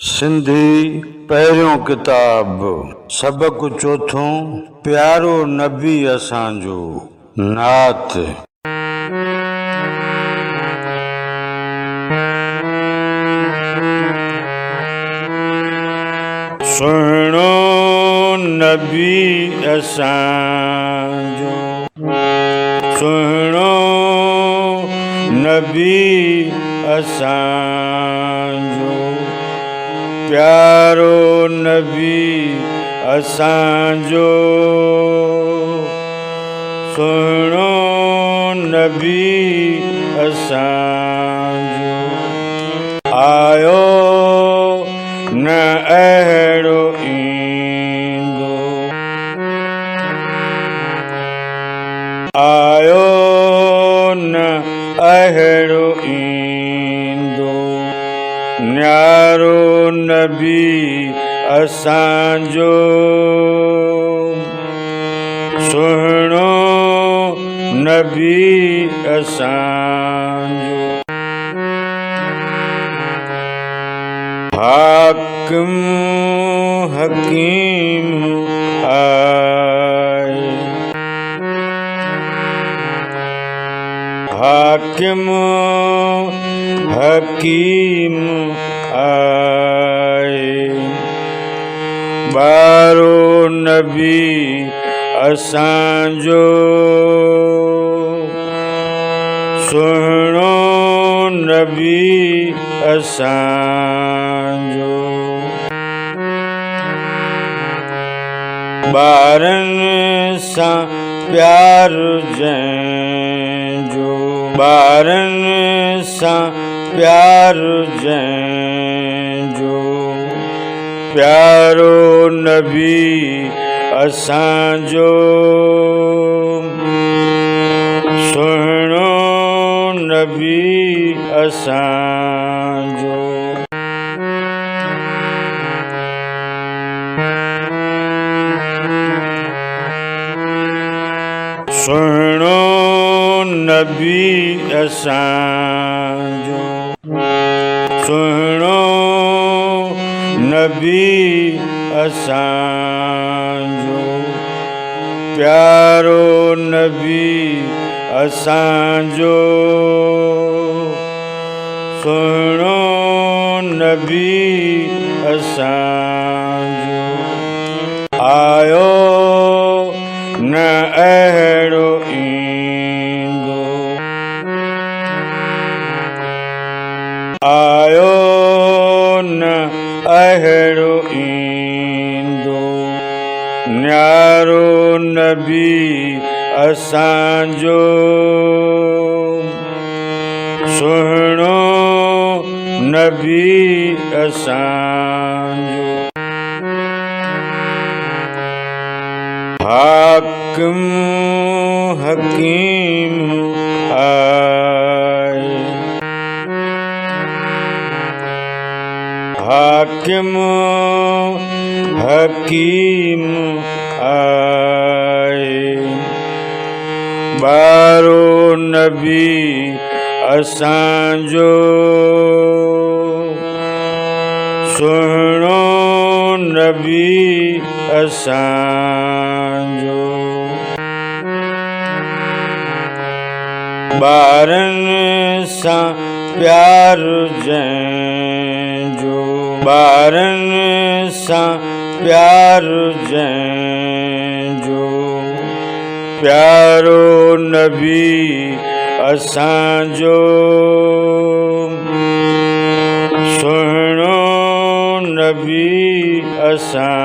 सिंधी पहिरियों किताब सबक चौथों प्यारो नबी असांजो नात। सुहिणो नबी असांजो, सुहिणो नबी असांजो, प्यारो नबी असांजो, सुहिणो नबी असांजो। आयो न अहिड़ो ईंदो, आयो न अहिड़ो ईंदो, न्यारो नबी असांजो, सुहिणो नबी असांजो। हाकिम हकीम आए, हाकिम हकीम आए, बारो नबी असांजो, सुहिणो नबी असांजो। ॿारनि सां प्यारु जंहिंजो, ॿारनि सां प्यारु जंहिंजो, प्यारो नबी असांजो, सुहिणो नबी असांजो। सुहिणो नबी असांजो, सुहिणो नबी असांजो, प्यारो नबी असांजो, सुहिणो नबी असांजो। आयो न अहिड़ो ईंदो, आयो न अहिड़ो ईंदो, न्यारो नबी असांजो, सुहिणो नबी असांजो। हाकिम हकीम आए, हाकिम हकीम आए, बारो नबी असांजो, सुहिणो नबी असांजो। ॿारनि सां प्यारु जंहिंजो, ॿारनि सां प्यारु जंहिंजो, प्यारो नबी असांजो, सुहिणो नबी असांजो।